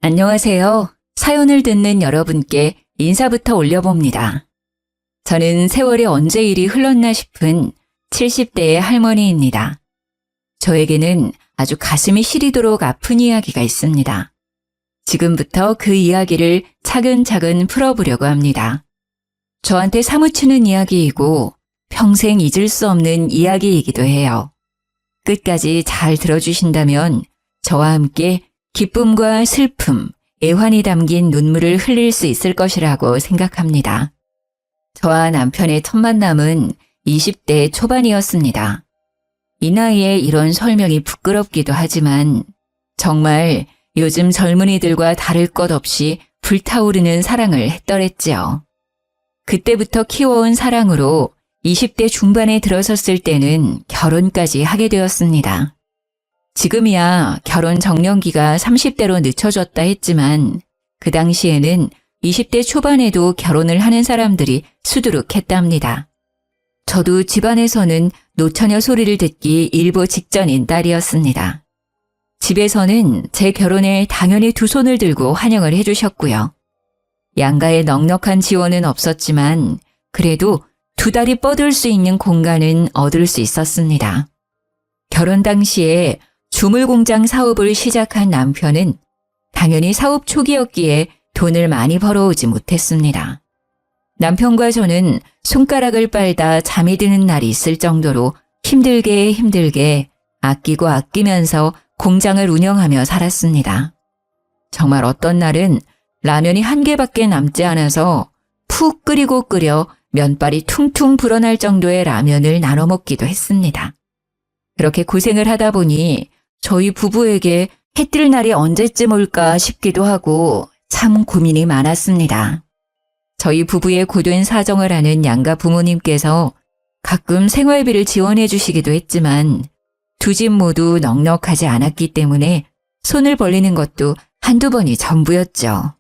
안녕하세요. 사연을 듣는 여러분께 인사부터 올려봅니다. 저는 세월이 언제 이리 흘렀나 싶은 70대의 할머니입니다. 저에게는 아주 가슴이 시리도록 아픈 이야기가 있습니다. 지금부터 그 이야기를 차근차근 풀어보려고 합니다. 저한테 사무치는 이야기이고 평생 잊을 수 없는 이야기이기도 해요. 끝까지 잘 들어주신다면 저와 함께 기쁨과 슬픔, 애환이 담긴 눈물을 흘릴 수 있을 것이라고 생각합니다. 저와 남편의 첫 만남은 20대 초반이었습니다. 이 나이에 이런 설명이 부끄럽기도 하지만 정말 요즘 젊은이들과 다를 것 없이 불타오르는 사랑을 했더랬지요. 그때부터 키워온 사랑으로 20대 중반에 들어섰을 때는 결혼까지 하게 되었습니다. 지금이야 결혼 정년기가 30대로 늦춰졌다 했지만 그 당시에는 20대 초반에도 결혼을 하는 사람들이 수두룩했답니다. 저도 집안에서는 노처녀 소리를 듣기 일보 직전인 딸이었습니다. 집에서는 제 결혼에 당연히 두 손을 들고 환영을 해주셨고요. 양가의 넉넉한 지원은 없었지만 그래도 두 다리 뻗을 수 있는 공간은 얻을 수 있었습니다. 결혼 당시에 주물공장 사업을 시작한 남편은 당연히 사업 초기였기에 돈을 많이 벌어오지 못했습니다. 남편과 저는 손가락을 빨다 잠이 드는 날이 있을 정도로 힘들게 아끼고 아끼면서 공장을 운영하며 살았습니다. 정말 어떤 날은 라면이 한 개밖에 남지 않아서 푹 끓여 면발이 퉁퉁 불어날 정도의 라면을 나눠 먹기도 했습니다. 그렇게 고생을 하다 보니 저희 부부에게 해 뜰 날이 언제쯤 올까 싶기도 하고 참 고민이 많았습니다. 저희 부부의 고된 사정을 아는 양가 부모님께서 가끔 생활비를 지원해 주시기도 했지만 두 집 모두 넉넉하지 않았기 때문에 손을 벌리는 것도 한두 번이 전부였죠.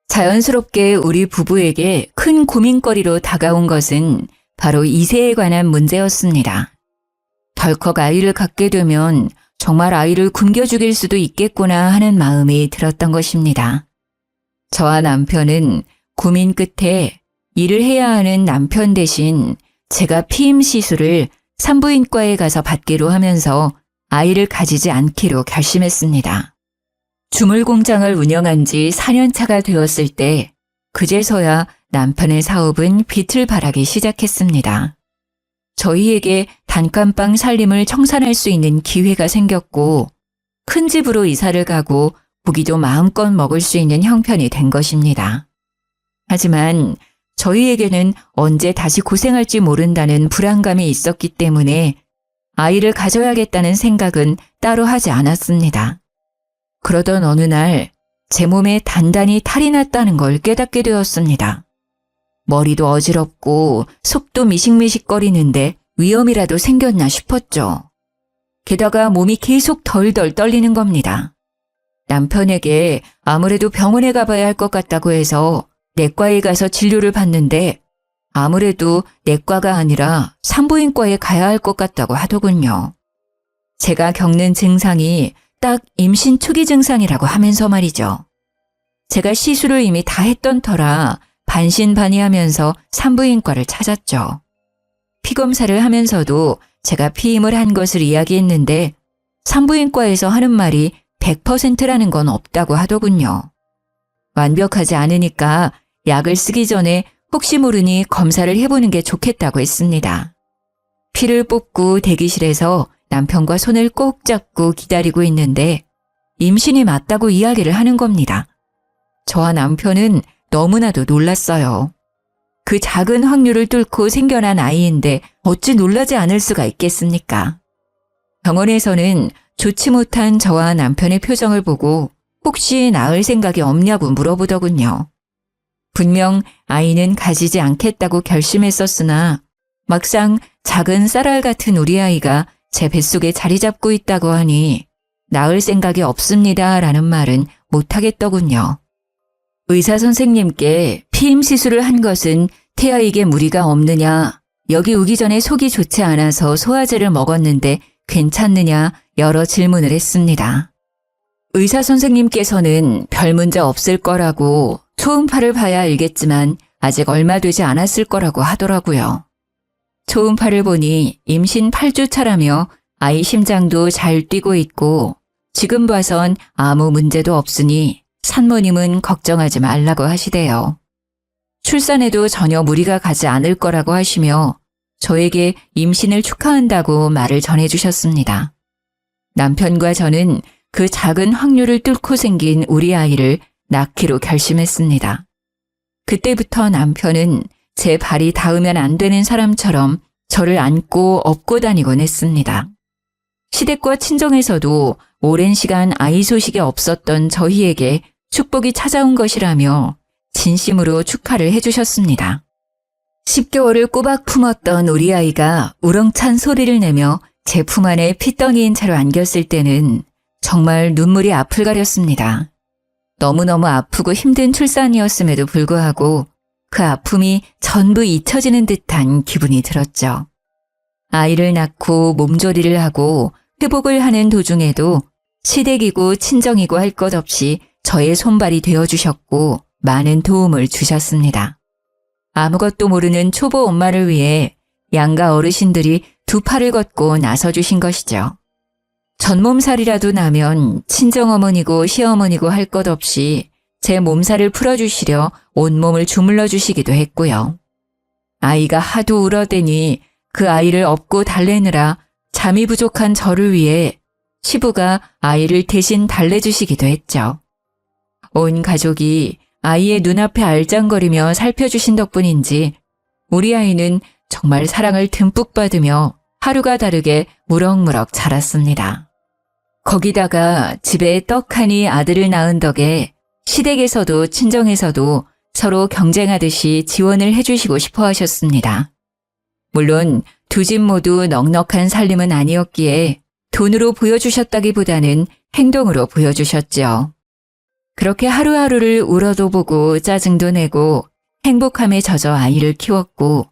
자연스럽게 우리 부부에게 큰 고민거리로 다가온 것은 바로 이세에 관한 문제였습니다. 덜컥 아이를 갖게 되면 정말 아이를 굶겨 죽일 수도 있겠구나 하는 마음이 들었던 것입니다. 저와 남편은 고민 끝에 일을 해야 하는 남편 대신 제가 피임 시술을 산부인과에 가서 받기로 하면서 아이를 가지지 않기로 결심했습니다. 주물 공장을 운영한 지 4년 차가 되었을 때 그제서야 남편의 사업은 빛을 발하기 시작했습니다. 저희에게 단칸방 살림을 청산할 수 있는 기회가 생겼고 큰 집으로 이사를 가고 고기도 마음껏 먹을 수 있는 형편이 된 것입니다. 하지만 저희에게는 언제 다시 고생할지 모른다는 불안감이 있었기 때문에 아이를 가져야겠다는 생각은 따로 하지 않았습니다. 그러던 어느 날 제 몸에 단단히 탈이 났다는 걸 깨닫게 되었습니다. 머리도 어지럽고 속도 미식미식거리는데 위험이라도 생겼나 싶었죠. 게다가 몸이 계속 덜덜 떨리는 겁니다. 남편에게 아무래도 병원에 가봐야 할 것 같다고 해서 내과에 가서 진료를 받는데 아무래도 내과가 아니라 산부인과에 가야 할 것 같다고 하더군요. 제가 겪는 증상이 딱 임신 초기 증상이라고 하면서 말이죠. 제가 시술을 이미 다 했던 터라 반신반의하면서 산부인과를 찾았죠. 피검사를 하면서도 제가 피임을 한 것을 이야기했는데 산부인과에서 하는 말이 100%라는 건 없다고 하더군요. 완벽하지 않으니까 약을 쓰기 전에 혹시 모르니 검사를 해보는 게 좋겠다고 했습니다. 피를 뽑고 대기실에서 남편과 손을 꼭 잡고 기다리고 있는데 임신이 맞다고 이야기를 하는 겁니다. 저와 남편은 너무나도 놀랐어요. 그 작은 확률을 뚫고 생겨난 아이인데 어찌 놀라지 않을 수가 있겠습니까? 병원에서는 좋지 못한 저와 남편의 표정을 보고 혹시 낳을 생각이 없냐고 물어보더군요. 분명 아이는 가지지 않겠다고 결심했었으나 막상 작은 쌀알 같은 우리 아이가 제 뱃속에 자리 잡고 있다고 하니 낳을 생각이 없습니다 라는 말은 못하겠더군요. 의사 선생님께 피임 시술을 한 것은 태아에게 무리가 없느냐, 여기 오기 전에 속이 좋지 않아서 소화제를 먹었는데 괜찮느냐 여러 질문을 했습니다. 의사 선생님께서는 별 문제 없을 거라고 초음파를 봐야 알겠지만 아직 얼마 되지 않았을 거라고 하더라고요. 초음파를 보니 임신 8주 차라며 아이 심장도 잘 뛰고 있고 지금 봐선 아무 문제도 없으니 산모님은 걱정하지 말라고 하시대요. 출산에도 전혀 무리가 가지 않을 거라고 하시며 저에게 임신을 축하한다고 말을 전해주셨습니다. 남편과 저는 그 작은 확률을 뚫고 생긴 우리 아이를 낳기로 결심했습니다. 그때부터 남편은 제 발이 닿으면 안 되는 사람처럼 저를 안고 업고 다니곤 했습니다. 시댁과 친정에서도 오랜 시간 아이 소식이 없었던 저희에게 축복이 찾아온 것이라며 진심으로 축하를 해주셨습니다. 10개월을 꼬박 품었던 우리 아이가 우렁찬 소리를 내며 제 품 안에 핏덩이인 채로 안겼을 때는 정말 눈물이 앞을 가렸습니다. 너무너무 아프고 힘든 출산이었음에도 불구하고 그 아픔이 전부 잊혀지는 듯한 기분이 들었죠. 아이를 낳고 몸조리를 하고 회복을 하는 도중에도 시댁이고 친정이고 할 것 없이 저의 손발이 되어주셨고 많은 도움을 주셨습니다. 아무것도 모르는 초보 엄마를 위해 양가 어르신들이 두 팔을 걷고 나서주신 것이죠. 전몸살이라도 나면 친정어머니고 시어머니고 할 것 없이 제 몸살을 풀어주시려 온몸을 주물러 주시기도 했고요. 아이가 하도 울어대니 그 아이를 업고 달래느라 잠이 부족한 저를 위해 시부가 아이를 대신 달래주시기도 했죠. 온 가족이 아이의 눈앞에 알짱거리며 살펴주신 덕분인지 우리 아이는 정말 사랑을 듬뿍 받으며 하루가 다르게 무럭무럭 자랐습니다. 거기다가 집에 떡하니 아들을 낳은 덕에 시댁에서도 친정에서도 서로 경쟁하듯이 지원을 해주시고 싶어 하셨습니다. 물론 두 집 모두 넉넉한 살림은 아니었기에 돈으로 보여주셨다기보다는 행동으로 보여주셨죠. 그렇게 하루하루를 울어도 보고 짜증도 내고 행복함에 젖어 아이를 키웠고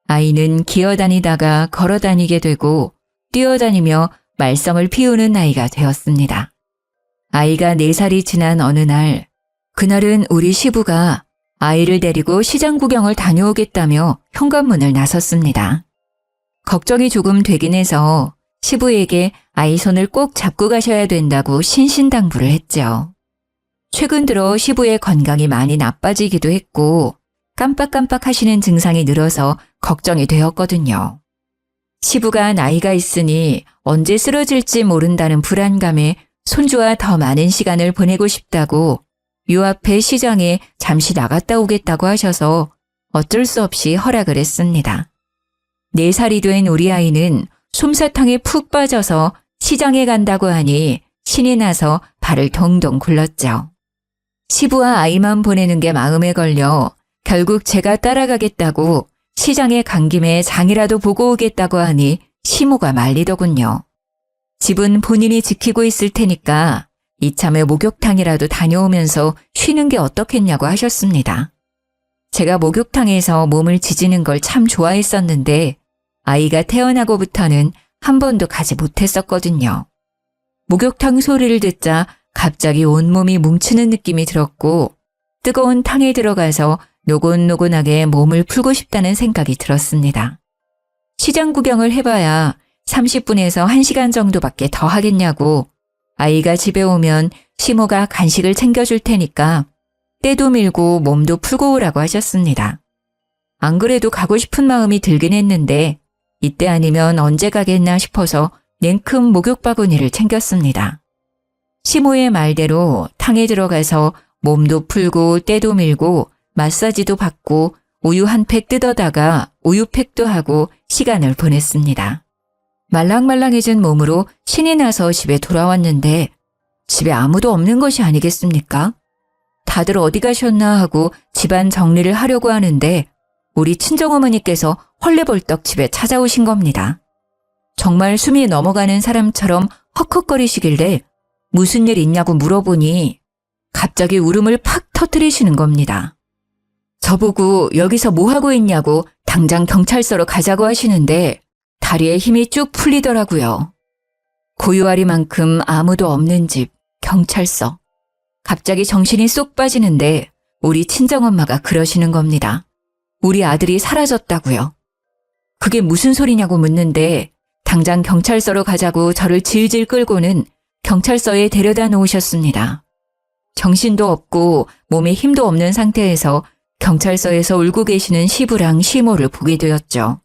아이는 기어다니다가 걸어다니게 되고 뛰어다니며 말썽을 피우는 나이가 되었습니다. 아이가 4살이 지난 어느 날, 그날은 우리 시부가 아이를 데리고 시장 구경을 다녀오겠다며 현관문을 나섰습니다. 걱정이 조금 되긴 해서 시부에게 아이 손을 꼭 잡고 가셔야 된다고 신신당부를 했죠. 최근 들어 시부의 건강이 많이 나빠지기도 했고 깜빡깜빡 하시는 증상이 늘어서 걱정이 되었거든요. 시부가 나이가 있으니 언제 쓰러질지 모른다는 불안감에 손주와 더 많은 시간을 보내고 싶다고 요 앞에 시장에 잠시 나갔다 오겠다고 하셔서 어쩔 수 없이 허락을 했습니다. 4살이 된 우리 아이는 솜사탕에 푹 빠져서 시장에 간다고 하니 신이 나서 발을 동동 굴렀죠. 시부와 아이만 보내는 게 마음에 걸려 결국 제가 따라가겠다고 시장에 간 김에 장이라도 보고 오겠다고 하니 시모가 말리더군요. 집은 본인이 지키고 있을 테니까 이참에 목욕탕이라도 다녀오면서 쉬는 게 어떻겠냐고 하셨습니다. 제가 목욕탕에서 몸을 지지는 걸 참 좋아했었는데 아이가 태어나고부터는 한 번도 가지 못했었거든요. 목욕탕 소리를 듣자 갑자기 온몸이 뭉치는 느낌이 들었고 뜨거운 탕에 들어가서 노곤노곤하게 몸을 풀고 싶다는 생각이 들었습니다. 시장 구경을 해봐야 30분에서 1시간 정도밖에 더 하겠냐고 아이가 집에 오면 시모가 간식을 챙겨줄 테니까 때도 밀고 몸도 풀고 오라고 하셨습니다. 안 그래도 가고 싶은 마음이 들긴 했는데 이때 아니면 언제 가겠나 싶어서 냉큼 목욕 바구니를 챙겼습니다. 시모의 말대로 탕에 들어가서 몸도 풀고 때도 밀고 마사지도 받고 우유 한 팩 뜯어다가 우유팩도 하고 시간을 보냈습니다. 말랑말랑해진 몸으로 신이 나서 집에 돌아왔는데 집에 아무도 없는 것이 아니겠습니까? 다들 어디 가셨나 하고 집안 정리를 하려고 하는데 우리 친정어머니께서 헐레벌떡 집에 찾아오신 겁니다. 정말 숨이 넘어가는 사람처럼 헉헉거리시길래 무슨 일 있냐고 물어보니 갑자기 울음을 팍 터뜨리시는 겁니다. 저보고 여기서 뭐하고 있냐고 당장 경찰서로 가자고 하시는데 다리에 힘이 쭉 풀리더라고요. 고요하리만큼 아무도 없는 집, 경찰서. 갑자기 정신이 쏙 빠지는데 우리 친정엄마가 그러시는 겁니다. 우리 아들이 사라졌다고요. 그게 무슨 소리냐고 묻는데 당장 경찰서로 가자고 저를 질질 끌고는 경찰서에 데려다 놓으셨습니다. 정신도 없고 몸에 힘도 없는 상태에서 경찰서에서 울고 계시는 시부랑 시모를 보게 되었죠.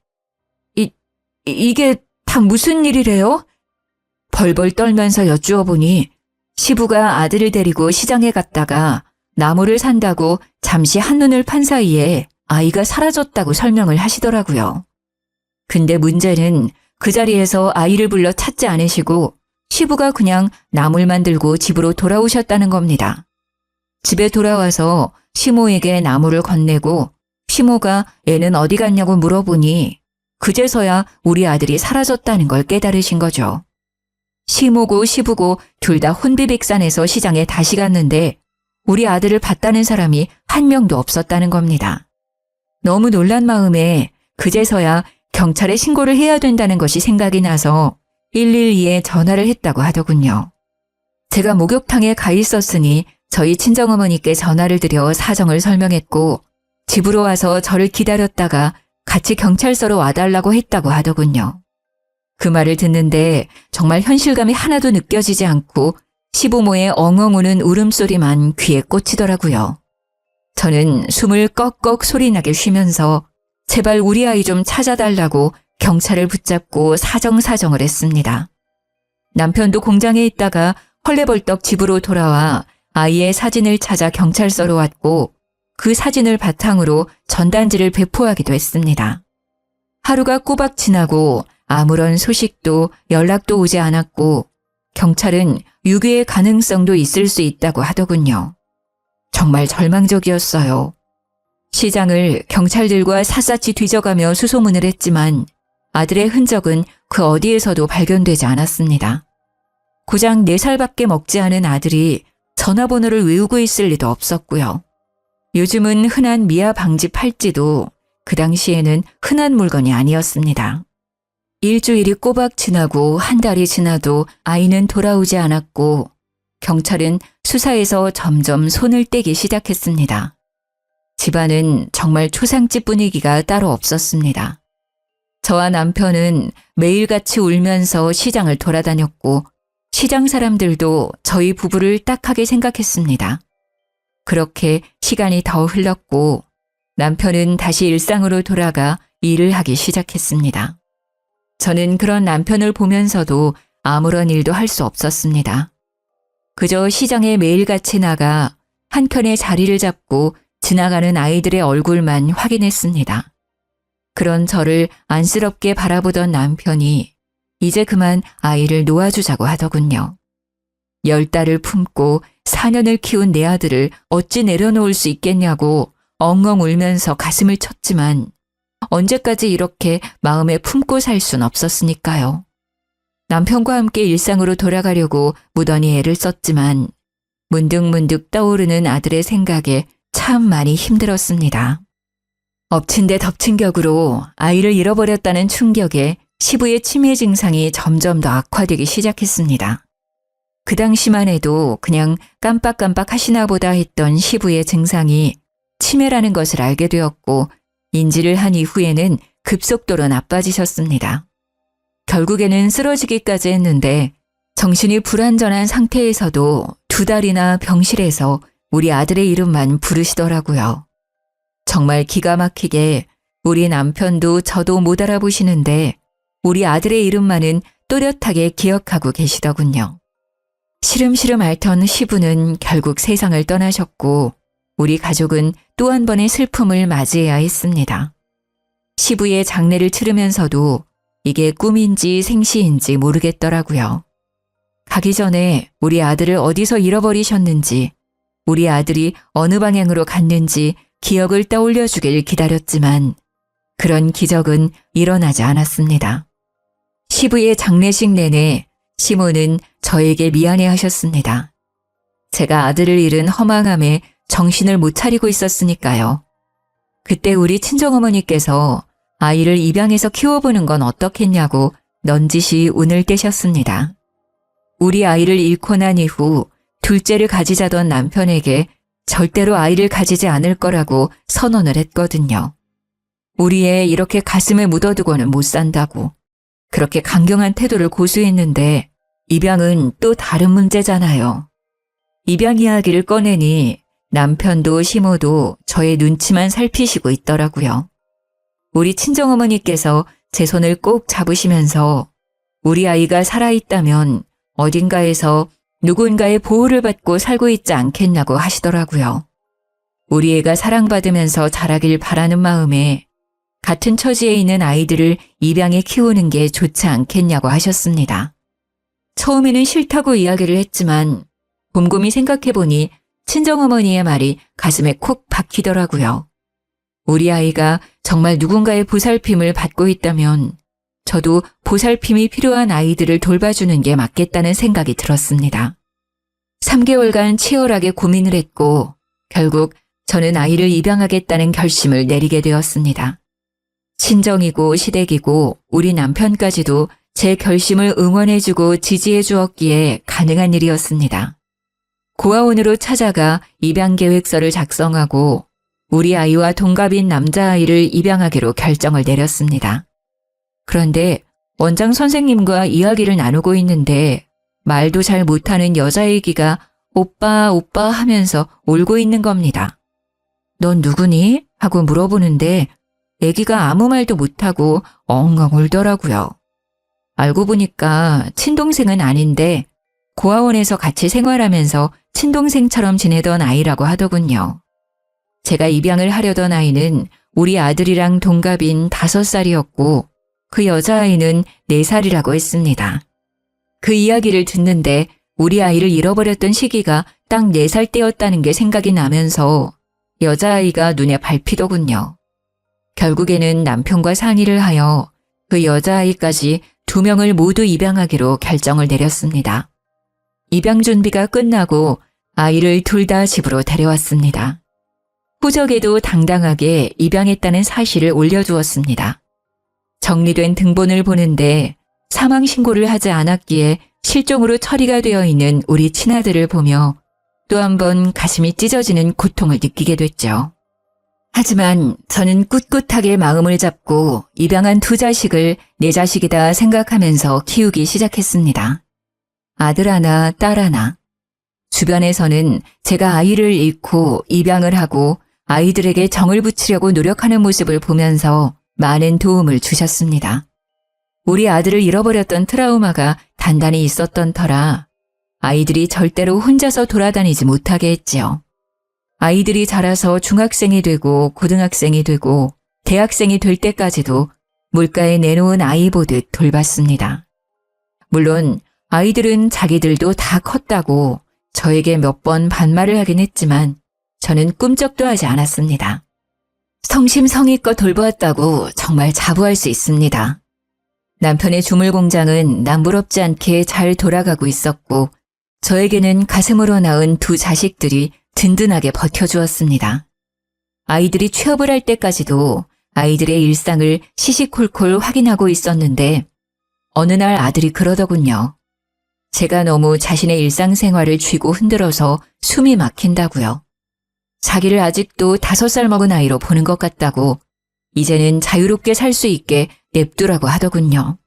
이게 다 무슨 일이래요? 벌벌 떨면서 여쭈어 보니 시부가 아들을 데리고 시장에 갔다가 나무를 산다고 잠시 한눈을 판 사이에 아이가 사라졌다고 설명을 하시더라고요. 근데 문제는 그 자리에서 아이를 불러 찾지 않으시고 시부가 그냥 나물만 들고 집으로 돌아오셨다는 겁니다. 집에 돌아와서 시모에게 나무를 건네고 시모가 애는 어디 갔냐고 물어보니 그제서야 우리 아들이 사라졌다는 걸 깨달으신 거죠. 시모고 시부고 둘 다 혼비백산해서 시장에 다시 갔는데 우리 아들을 봤다는 사람이 한 명도 없었다는 겁니다. 너무 놀란 마음에 그제서야 경찰에 신고를 해야 된다는 것이 생각이 나서 112에 전화를 했다고 하더군요. 제가 목욕탕에 가 있었으니 저희 친정어머니께 전화를 드려 사정을 설명했고 집으로 와서 저를 기다렸다가 같이 경찰서로 와달라고 했다고 하더군요. 그 말을 듣는데 정말 현실감이 하나도 느껴지지 않고 시부모의 엉엉 우는 울음소리만 귀에 꽂히더라고요. 저는 숨을 꺽꺽 소리나게 쉬면서 제발 우리 아이 좀 찾아달라고 경찰을 붙잡고 사정사정을 했습니다. 남편도 공장에 있다가 헐레벌떡 집으로 돌아와 아이의 사진을 찾아 경찰서로 왔고 그 사진을 바탕으로 전단지를 배포하기도 했습니다. 하루가 꼬박 지나고 아무런 소식도 연락도 오지 않았고 경찰은 유괴의 가능성도 있을 수 있다고 하더군요. 정말 절망적이었어요. 시장을 경찰들과 샅샅이 뒤져가며 수소문을 했지만 아들의 흔적은 그 어디에서도 발견되지 않았습니다. 고작 4살밖에 먹지 않은 아들이 전화번호를 외우고 있을 리도 없었고요. 요즘은 흔한 미아 방지 팔찌도 그 당시에는 흔한 물건이 아니었습니다. 일주일이 꼬박 지나고 한 달이 지나도 아이는 돌아오지 않았고 경찰은 수사에서 점점 손을 떼기 시작했습니다. 집안은 정말 초상집 분위기가 따로 없었습니다. 저와 남편은 매일같이 울면서 시장을 돌아다녔고 시장 사람들도 저희 부부를 딱하게 생각했습니다. 그렇게 시간이 더 흘렀고 남편은 다시 일상으로 돌아가 일을 하기 시작했습니다. 저는 그런 남편을 보면서도 아무런 일도 할 수 없었습니다. 그저 시장에 매일같이 나가 한켠에 자리를 잡고 지나가는 아이들의 얼굴만 확인했습니다. 그런 저를 안쓰럽게 바라보던 남편이 이제 그만 아이를 놓아주자고 하더군요. 10달을 품고 4년을 키운 내 아들을 어찌 내려놓을 수 있겠냐고 엉엉 울면서 가슴을 쳤지만 언제까지 이렇게 마음에 품고 살 순 없었으니까요. 남편과 함께 일상으로 돌아가려고 무던히 애를 썼지만 문득문득 떠오르는 아들의 생각에 참 많이 힘들었습니다. 엎친 데 덮친 격으로 아이를 잃어버렸다는 충격에 시부의 치매 증상이 점점 더 악화되기 시작했습니다. 그 당시만 해도 그냥 깜빡깜빡 하시나 보다 했던 시부의 증상이 치매라는 것을 알게 되었고 인지를 한 이후에는 급속도로 나빠지셨습니다. 결국에는 쓰러지기까지 했는데 정신이 불완전한 상태에서도 2달이나 병실에서 우리 아들의 이름만 부르시더라고요. 정말 기가 막히게 우리 남편도 저도 못 알아보시는데 우리 아들의 이름만은 또렷하게 기억하고 계시더군요. 시름시름 앓던 시부는 결국 세상을 떠나셨고 우리 가족은 또 한 번의 슬픔을 맞이해야 했습니다. 시부의 장례를 치르면서도 이게 꿈인지 생시인지 모르겠더라고요. 가기 전에 우리 아들을 어디서 잃어버리셨는지, 우리 아들이 어느 방향으로 갔는지 기억을 떠올려 주길 기다렸지만 그런 기적은 일어나지 않았습니다. 시부의 장례식 내내 시모는 저에게 미안해 하셨습니다. 제가 아들을 잃은 허망함에 정신을 못 차리고 있었으니까요. 그때 우리 친정어머니께서 아이를 입양해서 키워보는 건 어떻겠냐고 넌지시 운을 떼셨습니다. 우리 아이를 잃고 난 이후 둘째를 가지자던 남편에게 절대로 아이를 가지지 않을 거라고 선언을 했거든요. 우리 애 이렇게 가슴에 묻어두고는 못 산다고. 그렇게 강경한 태도를 고수했는데 입양은 또 다른 문제잖아요. 입양 이야기를 꺼내니 남편도 시모도 저의 눈치만 살피시고 있더라고요. 우리 친정어머니께서 제 손을 꼭 잡으시면서 우리 아이가 살아있다면 어딘가에서 누군가의 보호를 받고 살고 있지 않겠냐고 하시더라고요. 우리 애가 사랑받으면서 자라길 바라는 마음에 같은 처지에 있는 아이들을 입양해 키우는 게 좋지 않겠냐고 하셨습니다. 처음에는 싫다고 이야기를 했지만 곰곰이 생각해보니 친정어머니의 말이 가슴에 콕 박히더라고요. 우리 아이가 정말 누군가의 보살핌을 받고 있다면 저도 보살핌이 필요한 아이들을 돌봐주는 게 맞겠다는 생각이 들었습니다. 3개월간 치열하게 고민을 했고 결국 저는 아이를 입양하겠다는 결심을 내리게 되었습니다. 친정이고 시댁이고 우리 남편까지도 제 결심을 응원해주고 지지해 주었기에 가능한 일이었습니다. 고아원으로 찾아가 입양 계획서를 작성하고 우리 아이와 동갑인 남자아이를 입양하기로 결정을 내렸습니다. 그런데 원장 선생님과 이야기를 나누고 있는데 말도 잘 못하는 여자애기가 오빠 오빠 하면서 울고 있는 겁니다. 넌 누구니? 하고 물어보는데 애기가 아무 말도 못하고 엉엉 울더라고요. 알고 보니까 친동생은 아닌데 고아원에서 같이 생활하면서 친동생처럼 지내던 아이라고 하더군요. 제가 입양을 하려던 아이는 우리 아들이랑 동갑인 5살이었고 그 여자아이는 4살이라고 했습니다. 그 이야기를 듣는데 우리 아이를 잃어버렸던 시기가 딱 4살 때였다는 게 생각이 나면서 여자아이가 눈에 밟히더군요. 결국에는 남편과 상의를 하여 그 여자아이까지 2명을 모두 입양하기로 결정을 내렸습니다. 입양 준비가 끝나고 아이를 둘 다 집으로 데려왔습니다. 후적에도 당당하게 입양했다는 사실을 올려주었습니다. 정리된 등본을 보는데 사망 신고를 하지 않았기에 실종으로 처리가 되어 있는 우리 친아들을 보며 또 한 번 가슴이 찢어지는 고통을 느끼게 됐죠. 하지만 저는 꿋꿋하게 마음을 잡고 입양한 2자식을 내 자식이다 생각하면서 키우기 시작했습니다. 아들 하나, 딸 하나. 주변에서는 제가 아이를 잃고 입양을 하고 아이들에게 정을 붙이려고 노력하는 모습을 보면서 많은 도움을 주셨습니다. 우리 아들을 잃어버렸던 트라우마가 단단히 있었던 터라 아이들이 절대로 혼자서 돌아다니지 못하게 했지요. 아이들이 자라서 중학생이 되고 고등학생이 되고 대학생이 될 때까지도 물가에 내놓은 아이 보듯 돌봤습니다. 물론 아이들은 자기들도 다 컸다고 저에게 몇 번 반말을 하긴 했지만 저는 꿈쩍도 하지 않았습니다. 성심성의껏 돌보았다고 정말 자부할 수 있습니다. 남편의 주물 공장은 남부럽지 않게 잘 돌아가고 있었고 저에게는 가슴으로 낳은 2자식들이 든든하게 버텨주었습니다. 아이들이 취업을 할 때까지도 아이들의 일상을 시시콜콜 확인하고 있었는데 어느 날 아들이 그러더군요. 제가 너무 자신의 일상생활을 쥐고 흔들어서 숨이 막힌다고요. 자기를 아직도 5살 먹은 아이로 보는 것 같다고 이제는 자유롭게 살 수 있게 냅두라고 하더군요.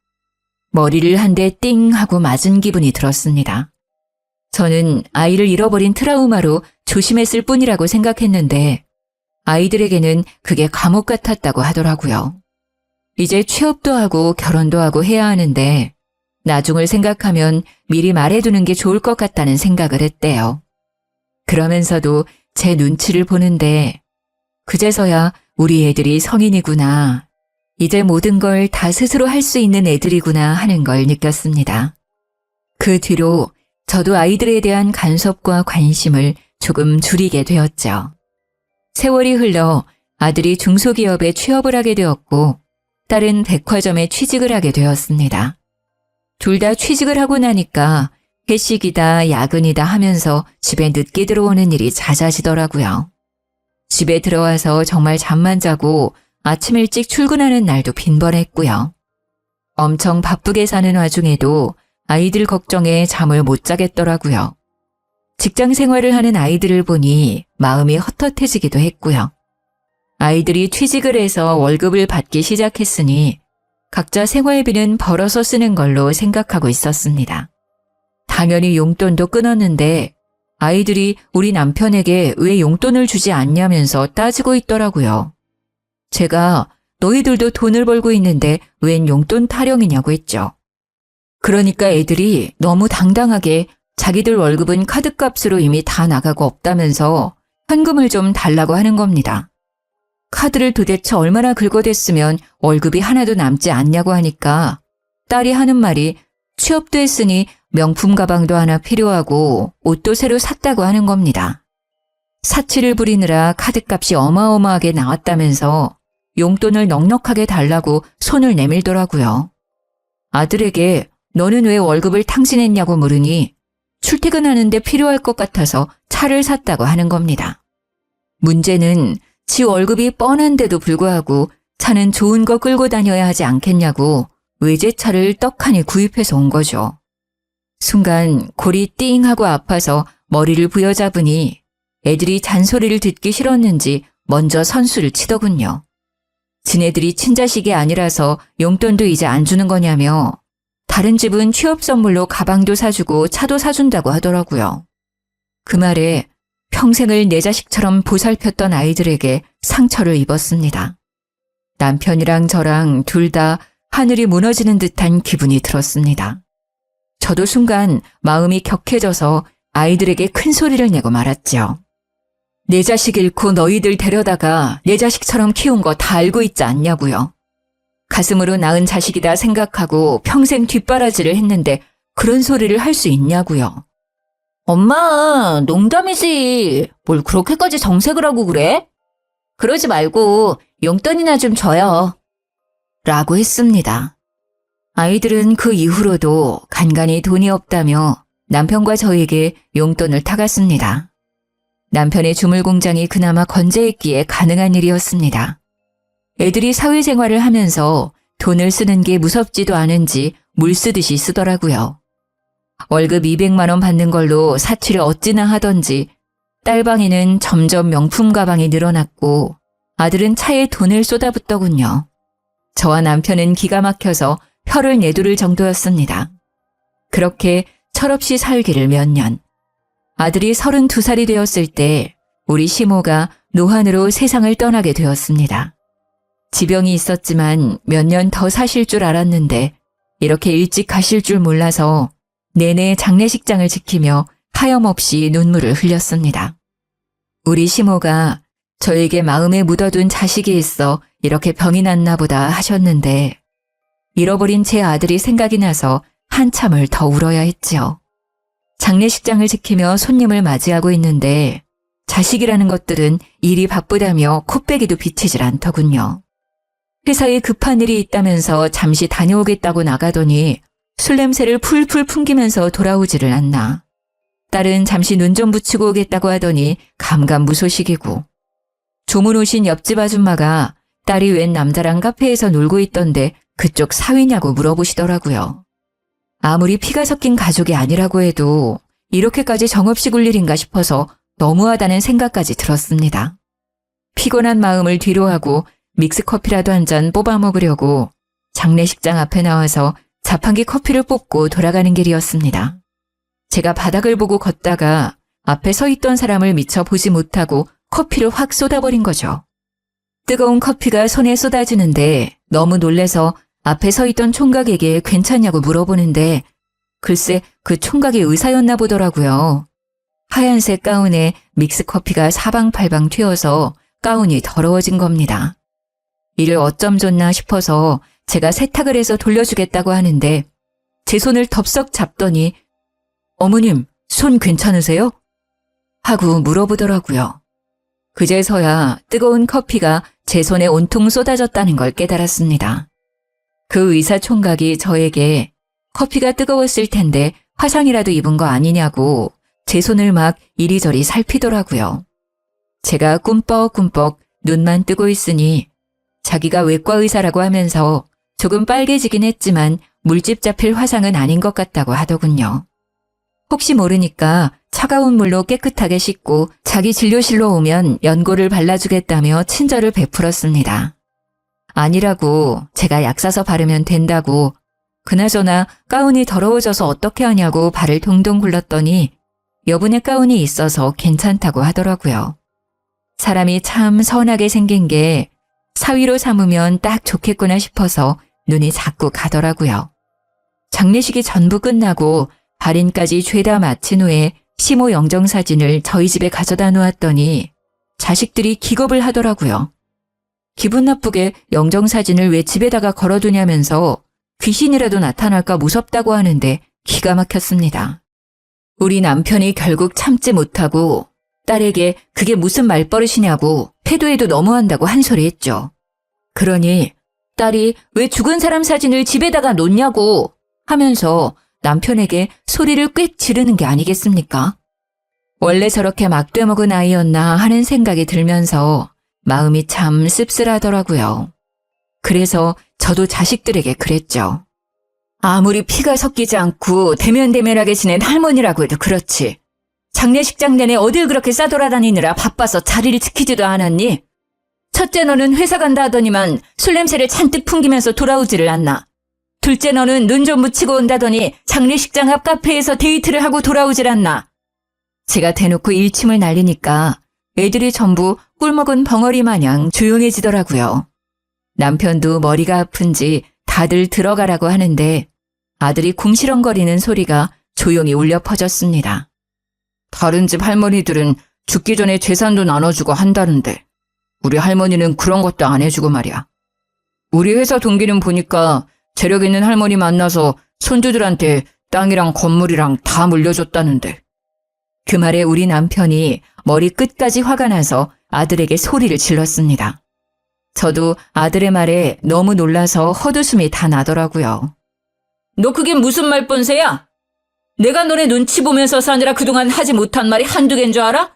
머리를 한 대 띵 하고 맞은 기분이 들었습니다. 저는 아이를 잃어버린 트라우마로 조심했을 뿐이라고 생각했는데 아이들에게는 그게 감옥 같았다고 하더라고요. 이제 취업도 하고 결혼도 하고 해야 하는데 나중을 생각하면 미리 말해두는 게 좋을 것 같다는 생각을 했대요. 그러면서도 제 눈치를 보는데 그제서야 우리 애들이 성인이구나. 이제 모든 걸 다 스스로 할 수 있는 애들이구나 하는 걸 느꼈습니다. 그 뒤로 저도 아이들에 대한 간섭과 관심을 조금 줄이게 되었죠. 세월이 흘러 아들이 중소기업에 취업을 하게 되었고 딸은 백화점에 취직을 하게 되었습니다. 둘 다 취직을 하고 나니까 회식이다 야근이다 하면서 집에 늦게 들어오는 일이 잦아지더라고요. 집에 들어와서 정말 잠만 자고 아침 일찍 출근하는 날도 빈번했고요. 엄청 바쁘게 사는 와중에도 아이들 걱정에 잠을 못 자겠더라고요. 직장 생활을 하는 아이들을 보니 마음이 헛헛해지기도 했고요. 아이들이 취직을 해서 월급을 받기 시작했으니 각자 생활비는 벌어서 쓰는 걸로 생각하고 있었습니다. 당연히 용돈도 끊었는데 아이들이 우리 남편에게 왜 용돈을 주지 않냐면서 따지고 있더라고요. 제가 너희들도 돈을 벌고 있는데 웬 용돈 타령이냐고 했죠. 그러니까 애들이 너무 당당하게 자기들 월급은 카드값으로 이미 다 나가고 없다면서 현금을 좀 달라고 하는 겁니다. 카드를 도대체 얼마나 긁어댔으면 월급이 하나도 남지 않냐고 하니까 딸이 하는 말이 취업도 했으니 명품 가방도 하나 필요하고 옷도 새로 샀다고 하는 겁니다. 사치를 부리느라 카드값이 어마어마하게 나왔다면서 용돈을 넉넉하게 달라고 손을 내밀더라고요. 아들에게 너는 왜 월급을 탕진했냐고 물으니 출퇴근하는데 필요할 것 같아서 차를 샀다고 하는 겁니다. 문제는 지 월급이 뻔한데도 불구하고 차는 좋은 거 끌고 다녀야 하지 않겠냐고 외제차를 떡하니 구입해서 온 거죠. 순간 골이 띵하고 아파서 머리를 부여잡으니 애들이 잔소리를 듣기 싫었는지 먼저 선수를 치더군요. 지네들이 친자식이 아니라서 용돈도 이제 안 주는 거냐며 다른 집은 취업 선물로 가방도 사주고 차도 사준다고 하더라고요. 그 말에 평생을 내 자식처럼 보살폈던 아이들에게 상처를 입었습니다. 남편이랑 저랑 둘 다 하늘이 무너지는 듯한 기분이 들었습니다. 저도 순간 마음이 격해져서 아이들에게 큰 소리를 내고 말았죠. 내 자식 잃고 너희들 데려다가 내 자식처럼 키운 거 다 알고 있지 않냐고요. 가슴으로 낳은 자식이다 생각하고 평생 뒷바라지를 했는데 그런 소리를 할 수 있냐고요. 엄마, 농담이지. 뭘 그렇게까지 정색을 하고 그래? 그러지 말고 용돈이나 좀 줘요. 라고 했습니다. 아이들은 그 이후로도 간간히 돈이 없다며 남편과 저에게 용돈을 타갔습니다. 남편의 주물 공장이 그나마 건재했기에 가능한 일이었습니다. 애들이 사회생활을 하면서 돈을 쓰는 게 무섭지도 않은지 물 쓰듯이 쓰더라고요. 월급 200만 원 받는 걸로 사치를 어찌나 하던지 딸방에는 점점 명품 가방이 늘어났고 아들은 차에 돈을 쏟아붓더군요. 저와 남편은 기가 막혀서 혀를 내두를 정도였습니다. 그렇게 철없이 살기를 몇 년. 아들이 32살이 되었을 때 우리 시모가 노환으로 세상을 떠나게 되었습니다. 지병이 있었지만 몇 년 더 사실 줄 알았는데 이렇게 일찍 가실 줄 몰라서 내내 장례식장을 지키며 하염없이 눈물을 흘렸습니다. 우리 시모가 저에게 마음에 묻어둔 자식이 있어 이렇게 병이 났나 보다 하셨는데 잃어버린 제 아들이 생각이 나서 한참을 더 울어야 했지요. 장례식장을 지키며 손님을 맞이하고 있는데 자식이라는 것들은 일이 바쁘다며 코빼기도 비치질 않더군요. 회사에 급한 일이 있다면서 잠시 다녀오겠다고 나가더니 술 냄새를 풀풀 풍기면서 돌아오지를 않나. 딸은 잠시 눈 좀 붙이고 오겠다고 하더니 감감무소식이고. 조문 오신 옆집 아줌마가 딸이 웬 남자랑 카페에서 놀고 있던데 그쪽 사위냐고 물어보시더라고요. 아무리 피가 섞인 가족이 아니라고 해도 이렇게까지 정없이 굴 일인가 싶어서 너무하다는 생각까지 들었습니다. 피곤한 마음을 뒤로하고 믹스커피라도 한 잔 뽑아 먹으려고 장례식장 앞에 나와서 자판기 커피를 뽑고 돌아가는 길이었습니다. 제가 바닥을 보고 걷다가 앞에 서 있던 사람을 미처 보지 못하고 커피를 확 쏟아버린 거죠. 뜨거운 커피가 손에 쏟아지는데 너무 놀래서 앞에 서 있던 총각에게 괜찮냐고 물어보는데 글쎄 그 총각이 의사였나 보더라고요. 하얀색 가운에 믹스커피가 사방팔방 튀어서 가운이 더러워진 겁니다. 이를 어쩜 좋나 싶어서 제가 세탁을 해서 돌려주겠다고 하는데 제 손을 덥석 잡더니 어머님, 손 괜찮으세요? 하고 물어보더라고요. 그제서야 뜨거운 커피가 제 손에 온통 쏟아졌다는 걸 깨달았습니다. 그 의사 총각이 저에게 커피가 뜨거웠을 텐데 화상이라도 입은 거 아니냐고 제 손을 막 이리저리 살피더라고요. 제가 꿈뻑꿈뻑 눈만 뜨고 있으니 자기가 외과 의사라고 하면서 조금 빨개지긴 했지만 물집 잡힐 화상은 아닌 것 같다고 하더군요. 혹시 모르니까 차가운 물로 깨끗하게 씻고 자기 진료실로 오면 연고를 발라주겠다며 친절을 베풀었습니다. 아니라고, 제가 약 사서 바르면 된다고, 그나저나 가운이 더러워져서 어떻게 하냐고 발을 동동 굴렀더니 여분의 가운이 있어서 괜찮다고 하더라고요. 사람이 참 선하게 생긴 게 사위로 삼으면 딱 좋겠구나 싶어서 눈이 자꾸 가더라고요. 장례식이 전부 끝나고 발인까지 죄다 마친 후에 시모 영정사진을 저희 집에 가져다 놓았더니 자식들이 기겁을 하더라고요. 기분 나쁘게 영정사진을 왜 집에다가 걸어두냐면서 귀신이라도 나타날까 무섭다고 하는데 기가 막혔습니다. 우리 남편이 결국 참지 못하고 딸에게 그게 무슨 말버릇이냐고 패도해도 너무한다고 한 소리 했죠. 그러니 딸이 왜 죽은 사람 사진을 집에다가 놓냐고 하면서 남편에게 소리를 꽥 지르는 게 아니겠습니까? 원래 저렇게 막되먹은 아이였나 하는 생각이 들면서 마음이 참 씁쓸하더라고요. 그래서 저도 자식들에게 그랬죠. 아무리 피가 섞이지 않고 대면대면하게 지낸 할머니라고 해도 그렇지. 장례식장 내내 어딜 그렇게 싸돌아다니느라 바빠서 자리를 지키지도 않았니? 첫째 너는 회사 간다 하더니만 술 냄새를 잔뜩 풍기면서 돌아오지를 않나. 둘째 너는 눈 좀 묻히고 온다더니 장례식장 앞 카페에서 데이트를 하고 돌아오질 않나. 제가 대놓고 일침을 날리니까 애들이 전부 꿀먹은 벙어리 마냥 조용해지더라고요. 남편도 머리가 아픈지 다들 들어가라고 하는데 아들이 궁시렁거리는 소리가 조용히 울려 퍼졌습니다. 다른 집 할머니들은 죽기 전에 재산도 나눠주고 한다는데 우리 할머니는 그런 것도 안 해주고 말이야. 우리 회사 동기는 보니까 재력 있는 할머니 만나서 손주들한테 땅이랑 건물이랑 다 물려줬다는데. 그 말에 우리 남편이 머리 끝까지 화가 나서 아들에게 소리를 질렀습니다. 저도 아들의 말에 너무 놀라서 헛웃음이 다 나더라고요. 너 그게 무슨 말본세야? 내가 너네 눈치 보면서 사느라 그동안 하지 못한 말이 한두 개인 줄 알아?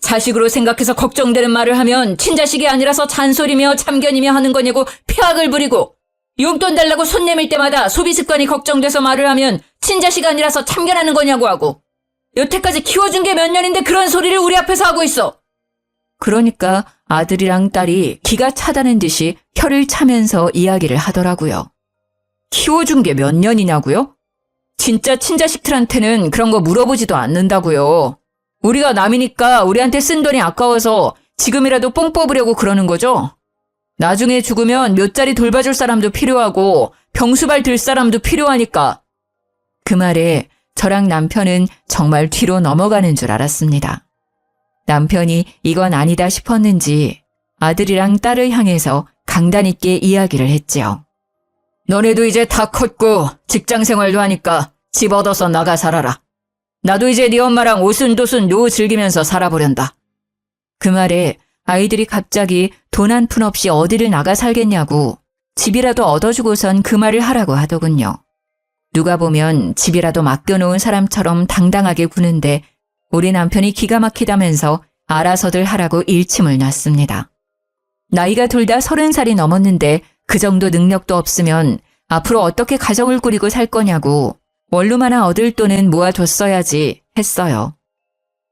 자식으로 생각해서 걱정되는 말을 하면 친자식이 아니라서 잔소리며 참견이며 하는 거냐고 폐악을 부리고 용돈 달라고 손 내밀 때마다 소비 습관이 걱정돼서 말을 하면 친자식 아니라서 참견하는 거냐고 하고 여태까지 키워준 게 몇 년인데 그런 소리를 우리 앞에서 하고 있어. 그러니까 아들이랑 딸이 기가 차다는 듯이 혀를 차면서 이야기를 하더라고요. 키워준 게 몇 년이냐고요? 진짜 친자식들한테는 그런 거 물어보지도 않는다고요. 우리가 남이니까 우리한테 쓴 돈이 아까워서 지금이라도 뽕 뽑으려고 그러는 거죠? 나중에 죽으면 몇 자리 돌봐줄 사람도 필요하고 병수발 들 사람도 필요하니까. 그 말에 저랑 남편은 정말 뒤로 넘어가는 줄 알았습니다. 남편이 이건 아니다 싶었는지 아들이랑 딸을 향해서 강단 있게 이야기를 했지요. 너네도 이제 다 컸고 직장 생활도 하니까 집 얻어서 나가 살아라. 나도 이제 네 엄마랑 오순도순 노후 즐기면서 살아보련다. 그 말에 아이들이 갑자기 돈 한 푼 없이 어디를 나가 살겠냐고 집이라도 얻어주고선 그 말을 하라고 하더군요. 누가 보면 집이라도 맡겨놓은 사람처럼 당당하게 구는데 우리 남편이 기가 막히다면서 알아서들 하라고 일침을 놨습니다. 나이가 둘 다 30살이 넘었는데 그 정도 능력도 없으면 앞으로 어떻게 가정을 꾸리고 살 거냐고 원룸 하나 얻을 돈은 모아뒀어야지 했어요.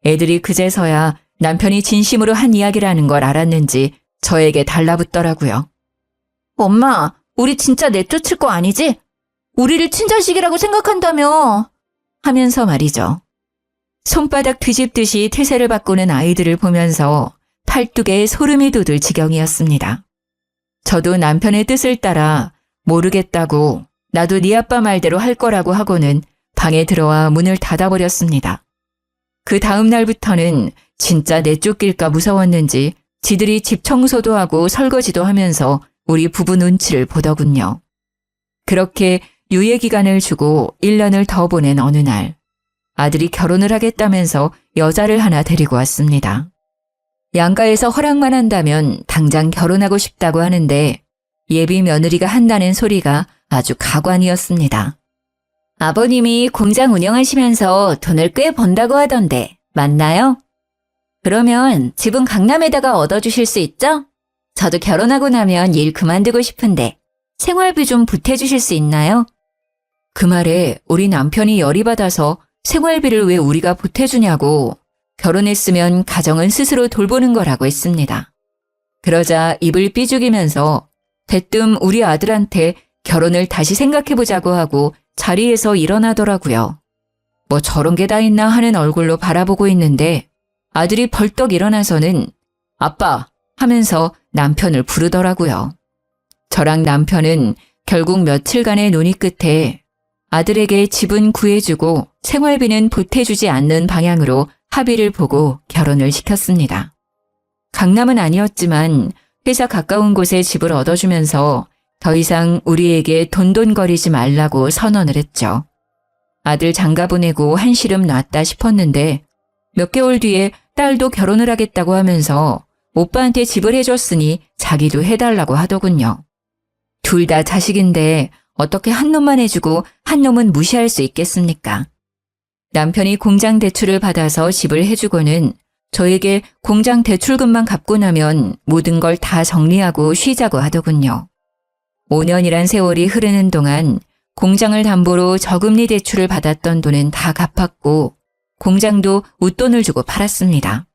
애들이 그제서야 남편이 진심으로 한 이야기라는 걸 알았는지 저에게 달라붙더라고요. 엄마, 우리 진짜 내쫓을 거 아니지? 우리를 친자식이라고 생각한다며 하면서 말이죠. 손바닥 뒤집듯이 태세를 바꾸는 아이들을 보면서 팔뚝에 소름이 돋을 지경이었습니다. 저도 남편의 뜻을 따라 모르겠다고 나도 네 아빠 말대로 할 거라고 하고는 방에 들어와 문을 닫아버렸습니다. 그 다음 날부터는 진짜 내쫓길까 무서웠는지 지들이 집 청소도 하고 설거지도 하면서 우리 부부 눈치를 보더군요. 그렇게 유예 기간을 주고 1년을 더 보낸 어느 날 아들이 결혼을 하겠다면서 여자를 하나 데리고 왔습니다. 양가에서 허락만 한다면 당장 결혼하고 싶다고 하는데 예비 며느리가 한다는 소리가 아주 가관이었습니다. 아버님이 공장 운영하시면서 돈을 꽤 번다고 하던데 맞나요? 그러면 집은 강남에다가 얻어주실 수 있죠? 저도 결혼하고 나면 일 그만두고 싶은데 생활비 좀 보태주실 수 있나요? 그 말에 우리 남편이 열이 받아서 생활비를 왜 우리가 보태주냐고 결혼했으면 가정은 스스로 돌보는 거라고 했습니다. 그러자 입을 삐죽이면서 대뜸 우리 아들한테 결혼을 다시 생각해보자고 하고 자리에서 일어나더라고요. 뭐 저런 게 다 있나 하는 얼굴로 바라보고 있는데 아들이 벌떡 일어나서는 아빠 하면서 남편을 부르더라고요. 저랑 남편은 결국 며칠간의 논의 끝에 아들에게 집은 구해주고 생활비는 보태주지 않는 방향으로 합의를 보고 결혼을 시켰습니다. 강남은 아니었지만 회사 가까운 곳에 집을 얻어주면서 더 이상 우리에게 돈돈거리지 말라고 선언을 했죠. 아들 장가 보내고 한시름 놨다 싶었는데 몇 개월 뒤에 딸도 결혼을 하겠다고 하면서 오빠한테 집을 해줬으니 자기도 해달라고 하더군요. 둘 다 자식인데 어떻게 한 놈만 해주고 한 놈은 무시할 수 있겠습니까? 남편이 공장 대출을 받아서 집을 해주고는 저에게 공장 대출금만 갚고 나면 모든 걸 다 정리하고 쉬자고 하더군요. 5년이란 세월이 흐르는 동안 공장을 담보로 저금리 대출을 받았던 돈은 다 갚았고 공장도 웃돈을 주고 팔았습니다.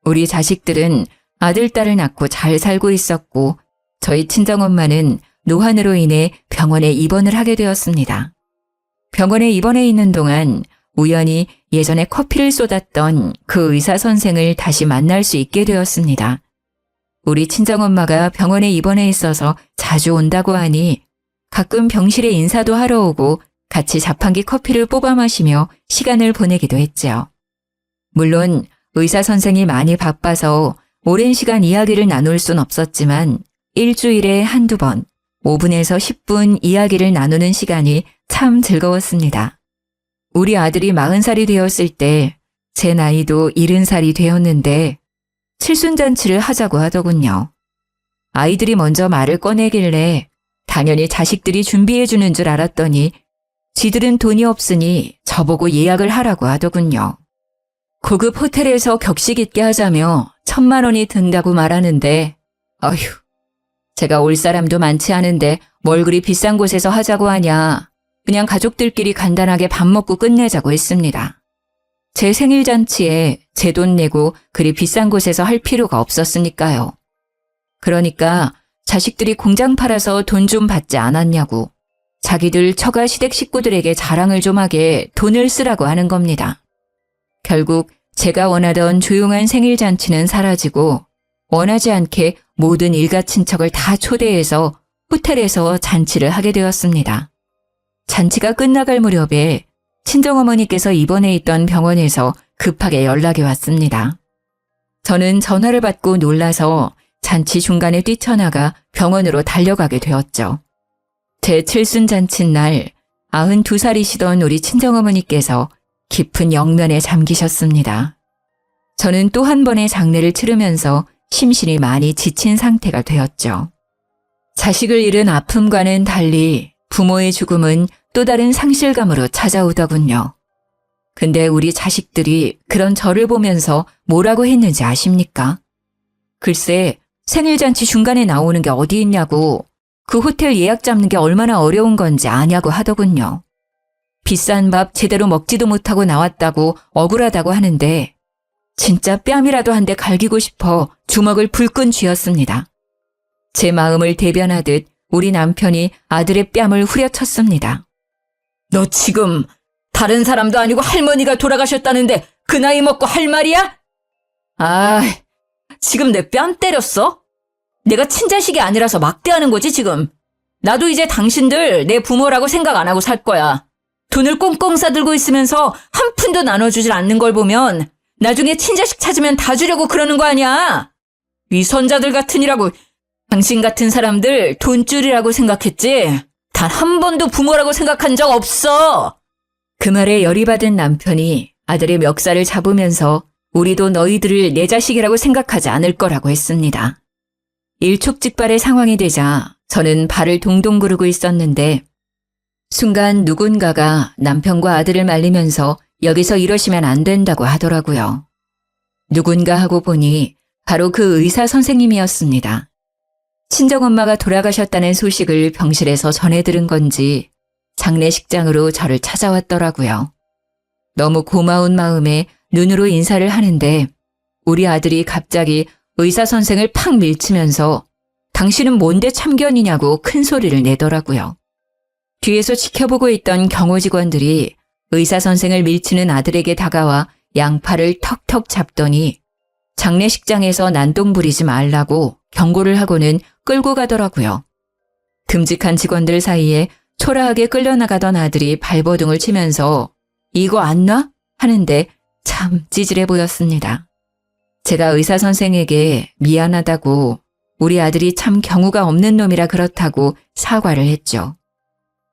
우리 자식들은 아들, 딸을 낳고 잘 살고 있었고 저희 친정엄마는 노환으로 인해 병원에 입원을 하게 되었습니다. 병원에 입원해 있는 동안 우연히 예전에 커피를 쏟았던 그 의사 선생을 다시 만날 수 있게 되었습니다. 우리 친정엄마가 병원에 입원해 있어서 자주 온다고 하니 가끔 병실에 인사도 하러 오고 같이 자판기 커피를 뽑아 마시며 시간을 보내기도 했죠. 물론 의사 선생이 많이 바빠서 오랜 시간 이야기를 나눌 순 없었지만 일주일에 한두 번 5분에서 10분 이야기를 나누는 시간이 참 즐거웠습니다. 우리 아들이 40살이 되었을 때 제 나이도 70살이 되었는데 칠순잔치를 하자고 하더군요. 아이들이 먼저 말을 꺼내길래 당연히 자식들이 준비해 주는 줄 알았더니 지들은 돈이 없으니 저보고 예약을 하라고 하더군요. 고급 호텔에서 격식 있게 하자며 1,000만 원이 든다고 말하는데 어휴, 제가 올 사람도 많지 않은데 뭘 그리 비싼 곳에서 하자고 하냐. 그냥 가족들끼리 간단하게 밥 먹고 끝내자고 했습니다. 제 생일잔치에 제 돈 내고 그리 비싼 곳에서 할 필요가 없었으니까요. 그러니까 자식들이 공장 팔아서 돈 좀 받지 않았냐고 자기들 처가 시댁 식구들에게 자랑을 좀 하게 돈을 쓰라고 하는 겁니다. 결국 제가 원하던 조용한 생일잔치는 사라지고 원하지 않게 모든 일가 친척을 다 초대해서 호텔에서 잔치를 하게 되었습니다. 잔치가 끝나갈 무렵에 친정어머니께서 입원해 있던 병원에서 급하게 연락이 왔습니다. 저는 전화를 받고 놀라서 잔치 중간에 뛰쳐나가 병원으로 달려가게 되었죠. 제 칠순잔치 날 92살이시던 우리 친정어머니께서 깊은 영면에 잠기셨습니다. 저는 또 한 번의 장례를 치르면서 심신이 많이 지친 상태가 되었죠. 자식을 잃은 아픔과는 달리 부모의 죽음은 또 다른 상실감으로 찾아오더군요. 근데 우리 자식들이 그런 저를 보면서 뭐라고 했는지 아십니까? 글쎄, 생일잔치 중간에 나오는 게 어디 있냐고 그 호텔 예약 잡는 게 얼마나 어려운 건지 아냐고 하더군요. 비싼 밥 제대로 먹지도 못하고 나왔다고 억울하다고 하는데 진짜 뺨이라도 한 대 갈기고 싶어 주먹을 불끈 쥐었습니다. 제 마음을 대변하듯 우리 남편이 아들의 뺨을 후려쳤습니다. 너 지금 다른 사람도 아니고 할머니가 돌아가셨다는데 그 나이 먹고 할 말이야? 아, 지금 내 뺨 때렸어? 내가 친자식이 아니라서 막대하는 거지 지금. 나도 이제 당신들 내 부모라고 생각 안 하고 살 거야. 돈을 꽁꽁 싸들고 있으면서 한 푼도 나눠주질 않는 걸 보면 나중에 친자식 찾으면 다 주려고 그러는 거 아니야. 위선자들 같으니라고. 당신 같은 사람들 돈줄이라고 생각했지. 단 한 번도 부모라고 생각한 적 없어. 그 말에 열이 받은 남편이 아들의 멱살을 잡으면서 우리도 너희들을 내 자식이라고 생각하지 않을 거라고 했습니다. 일촉즉발의 상황이 되자 저는 발을 동동 구르고 있었는데 순간 누군가가 남편과 아들을 말리면서 여기서 이러시면 안 된다고 하더라고요. 누군가 하고 보니 바로 그 의사 선생님이었습니다. 친정엄마가 돌아가셨다는 소식을 병실에서 전해 들은 건지 장례식장으로 저를 찾아왔더라고요. 너무 고마운 마음에 눈으로 인사를 하는데 우리 아들이 갑자기 의사 선생을 팍 밀치면서 당신은 뭔데 참견이냐고 큰 소리를 내더라고요. 뒤에서 지켜보고 있던 경호 직원들이 의사 선생을 밀치는 아들에게 다가와 양팔을 턱턱 잡더니 장례식장에서 난동 부리지 말라고 경고를 하고는 끌고 가더라고요. 듬직한 직원들 사이에 초라하게 끌려나가던 아들이 발버둥을 치면서 이거 안 놔? 하는데 참 찌질해 보였습니다. 제가 의사 선생에게 미안하다고 우리 아들이 참 경우가 없는 놈이라 그렇다고 사과를 했죠.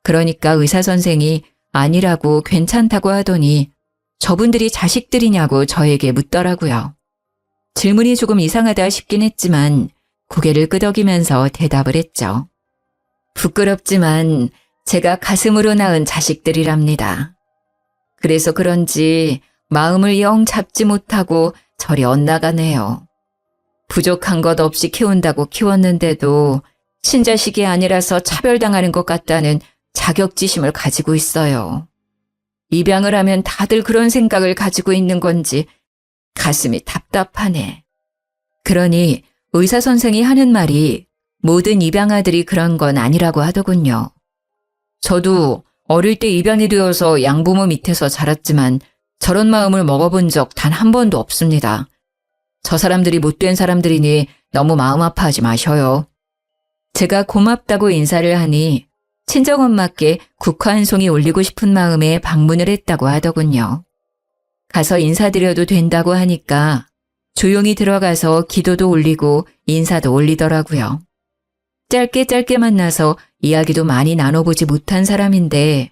그러니까 의사 선생이 아니라고 괜찮다고 하더니 저분들이 자식들이냐고 저에게 묻더라고요. 질문이 조금 이상하다 싶긴 했지만 고개를 끄덕이면서 대답을 했죠. 부끄럽지만 제가 가슴으로 낳은 자식들이랍니다. 그래서 그런지 마음을 영 잡지 못하고 저리 엇나가네요. 부족한 것 없이 키운다고 키웠는데도 친자식이 아니라서 차별당하는 것 같다는 자격지심을 가지고 있어요. 입양을 하면 다들 그런 생각을 가지고 있는 건지 가슴이 답답하네. 그러니 의사 선생이 하는 말이 모든 입양아들이 그런 건 아니라고 하더군요. 저도 어릴 때 입양이 되어서 양부모 밑에서 자랐지만 저런 마음을 먹어본 적 단 한 번도 없습니다. 저 사람들이 못된 사람들이니 너무 마음 아파하지 마셔요. 제가 고맙다고 인사를 하니 친정엄마께 국화 한 송이 올리고 싶은 마음에 방문을 했다고 하더군요. 가서 인사드려도 된다고 하니까 조용히 들어가서 기도도 올리고 인사도 올리더라고요. 짧게 만나서 이야기도 많이 나눠보지 못한 사람인데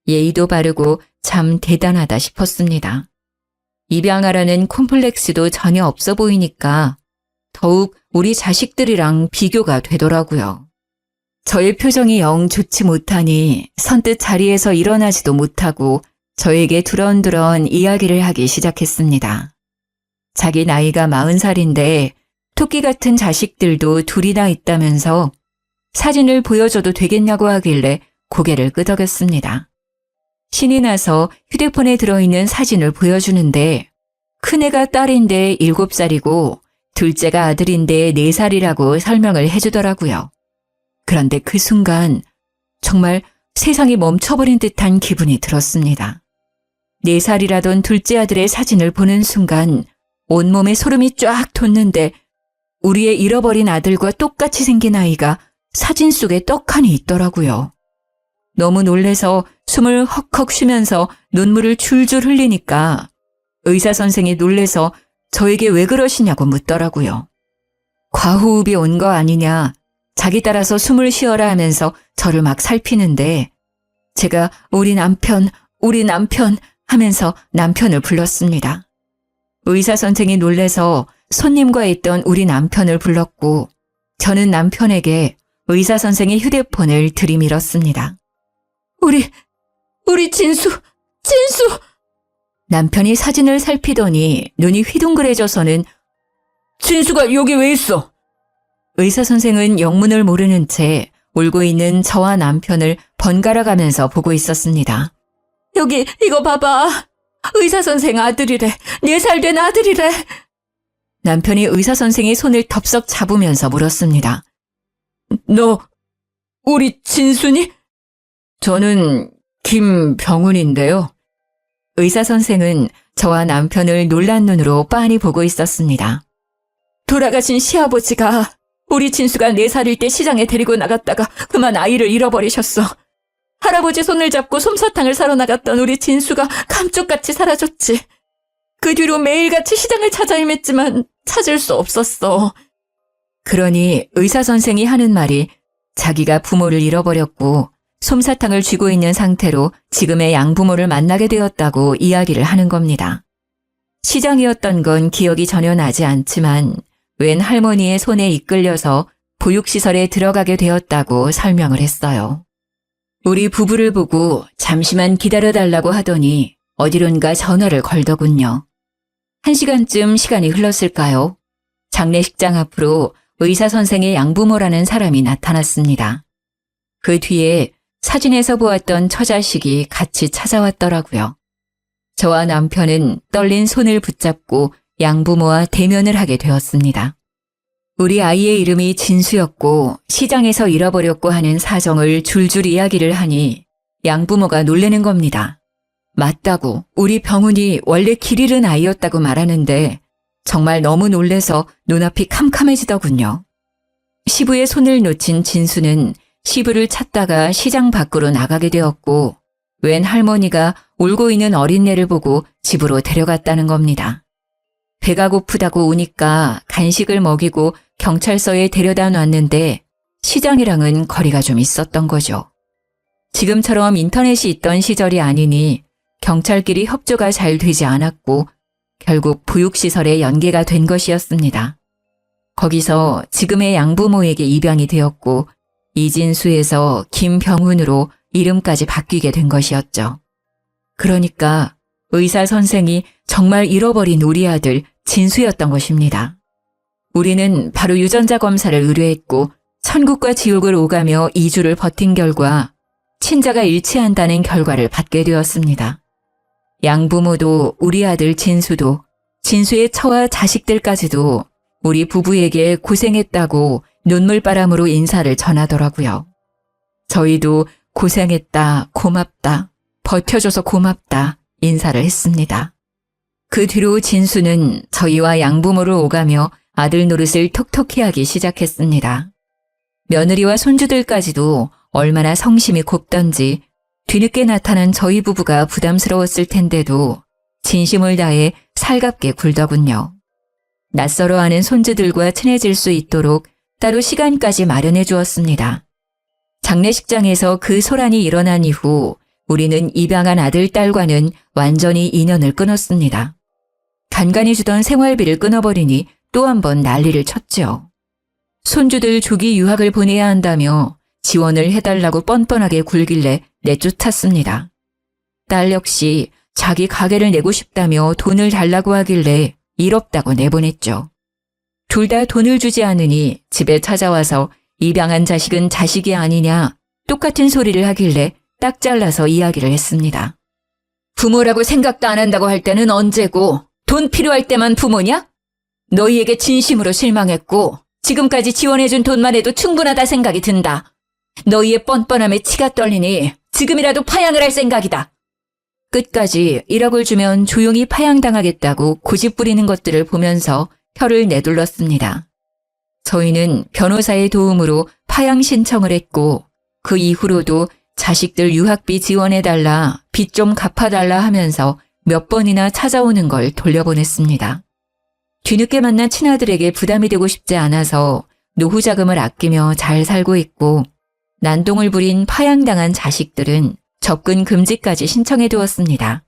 예의도 바르고 참 대단하다 싶었습니다. 입양하라는 콤플렉스도 전혀 없어 보이니까 더욱 우리 자식들이랑 비교가 되더라고요. 저의 표정이 영 좋지 못하니 선뜻 자리에서 일어나지도 못하고 저에게 두런두런 이야기를 하기 시작했습니다. 자기 나이가 40살인데 토끼 같은 자식들도 둘이나 있다면서 사진을 보여줘도 되겠냐고 하길래 고개를 끄덕였습니다. 신이 나서 휴대폰에 들어있는 사진을 보여주는데 큰애가 딸인데 7살이고 둘째가 아들인데 4살이라고 설명을 해주더라고요. 그런데 그 순간 정말 세상이 멈춰버린 듯한 기분이 들었습니다. 4살이라던 둘째 아들의 사진을 보는 순간 온몸에 소름이 쫙 돋는데 우리의 잃어버린 아들과 똑같이 생긴 아이가 사진 속에 떡하니 있더라고요. 너무 놀래서 숨을 헉헉 쉬면서 눈물을 줄줄 흘리니까 의사 선생이 놀래서 저에게 왜 그러시냐고 묻더라고요. 과호흡이 온 거 아니냐, 자기 따라서 숨을 쉬어라 하면서 저를 막 살피는데 제가 우리 남편 하면서 남편을 불렀습니다. 의사 선생이 놀래서 손님과 있던 우리 남편을 불렀고 저는 남편에게 의사 선생의 휴대폰을 들이밀었습니다. 우리 진수! 남편이 사진을 살피더니 눈이 휘둥그레져서는 진수가 여기 왜 있어? 의사 선생은 영문을 모르는 채 울고 있는 저와 남편을 번갈아 가면서 보고 있었습니다. 여기 이거 봐봐. 의사 선생 아들이래. 4살 된 아들이래. 남편이 의사 선생의 손을 덥석 잡으면서 물었습니다. 너 우리 진순이? 저는 김병훈인데요. 의사 선생은 저와 남편을 놀란 눈으로 빤히 보고 있었습니다. 돌아가신 시아버지가 우리 진수가 4살일 때 시장에 데리고 나갔다가 그만 아이를 잃어버리셨어. 할아버지 손을 잡고 솜사탕을 사러 나갔던 우리 진수가 감쪽같이 사라졌지. 그 뒤로 매일같이 시장을 찾아 헤맸지만 찾을 수 없었어. 그러니 의사 선생이 하는 말이 자기가 부모를 잃어버렸고 솜사탕을 쥐고 있는 상태로 지금의 양부모를 만나게 되었다고 이야기를 하는 겁니다. 시장이었던 건 기억이 전혀 나지 않지만 웬 할머니의 손에 이끌려서 보육시설에 들어가게 되었다고 설명을 했어요. 우리 부부를 보고 잠시만 기다려달라고 하더니 어디론가 전화를 걸더군요. 1시간쯤 시간이 흘렀을까요? 장례식장 앞으로 의사 선생의 양부모라는 사람이 나타났습니다. 그 뒤에 사진에서 보았던 처자식이 같이 찾아왔더라고요. 저와 남편은 떨린 손을 붙잡고 양부모와 대면을 하게 되었습니다. 우리 아이의 이름이 진수였고 시장에서 잃어버렸고 하는 사정을 줄줄 이야기를 하니 양부모가 놀라는 겁니다. 맞다고 우리 병훈이 원래 길 잃은 아이였다고 말하는데 정말 너무 놀래서 눈앞이 캄캄해지더군요. 시부의 손을 놓친 진수는 시부를 찾다가 시장 밖으로 나가게 되었고 웬 할머니가 울고 있는 어린애를 보고 집으로 데려갔다는 겁니다. 배가 고프다고 우니까 간식을 먹이고 경찰서에 데려다 놨는데 시장이랑은 거리가 좀 있었던 거죠. 지금처럼 인터넷이 있던 시절이 아니니 경찰끼리 협조가 잘 되지 않았고 결국 보육시설에 연계가 된 것이었습니다. 거기서 지금의 양부모에게 입양이 되었고 이진수에서 김병훈으로 이름까지 바뀌게 된 것이었죠. 그러니까 의사 선생이 정말 잃어버린 우리 아들 진수였던 것입니다. 우리는 바로 유전자 검사를 의뢰했고 천국과 지옥을 오가며 2주를 버틴 결과 친자가 일치한다는 결과를 받게 되었습니다. 양부모도 우리 아들 진수도 진수의 처와 자식들까지도 우리 부부에게 고생했다고 눈물바람으로 인사를 전하더라고요. 저희도 고생했다, 고맙다, 버텨줘서 고맙다 인사를 했습니다. 그 뒤로 진수는 저희와 양부모를 오가며 아들 노릇을 톡톡히 하기 시작했습니다. 며느리와 손주들까지도 얼마나 성심이 곱던지 뒤늦게 나타난 저희 부부가 부담스러웠을 텐데도 진심을 다해 살갑게 굴더군요. 낯설어하는 손주들과 친해질 수 있도록 따로 시간까지 마련해 주었습니다. 장례식장에서 그 소란이 일어난 이후 우리는 입양한 아들, 딸과는 완전히 인연을 끊었습니다. 간간히 주던 생활비를 끊어버리니 또 한 번 난리를 쳤죠. 손주들 조기 유학을 보내야 한다며 지원을 해달라고 뻔뻔하게 굴길래 내쫓았습니다. 딸 역시 자기 가게를 내고 싶다며 돈을 달라고 하길래 일 없다고 내보냈죠. 둘 다 돈을 주지 않으니 집에 찾아와서 입양한 자식은 자식이 아니냐 똑같은 소리를 하길래 딱 잘라서 이야기를 했습니다. 부모라고 생각도 안 한다고 할 때는 언제고 돈 필요할 때만 부모냐? 너희에게 진심으로 실망했고 지금까지 지원해준 돈만 해도 충분하다 생각이 든다. 너희의 뻔뻔함에 치가 떨리니 지금이라도 파양을 할 생각이다. 끝까지 1억을 주면 조용히 파양당하겠다고 고집 부리는 것들을 보면서 혀를 내둘렀습니다. 저희는 변호사의 도움으로 파양 신청을 했고 그 이후로도 자식들 유학비 지원해달라, 빚 좀 갚아달라 하면서 몇 번이나 찾아오는 걸 돌려보냈습니다. 뒤늦게 만난 친아들에게 부담이 되고 싶지 않아서 노후 자금을 아끼며 잘 살고 있고 난동을 부린 파양당한 자식들은 접근 금지까지 신청해 두었습니다.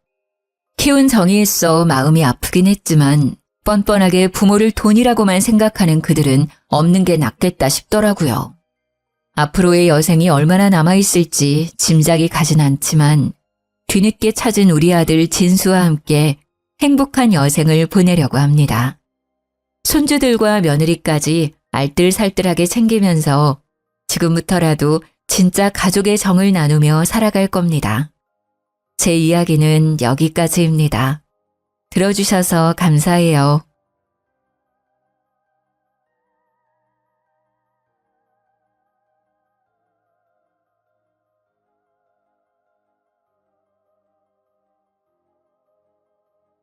키운 정이 있어 마음이 아프긴 했지만 뻔뻔하게 부모를 돈이라고만 생각하는 그들은 없는 게 낫겠다 싶더라고요. 앞으로의 여생이 얼마나 남아있을지 짐작이 가진 않지만 뒤늦게 찾은 우리 아들 진수와 함께 행복한 여생을 보내려고 합니다. 손주들과 며느리까지 알뜰살뜰하게 챙기면서 지금부터라도 진짜 가족의 정을 나누며 살아갈 겁니다. 제 이야기는 여기까지입니다. 들어주셔서 감사해요.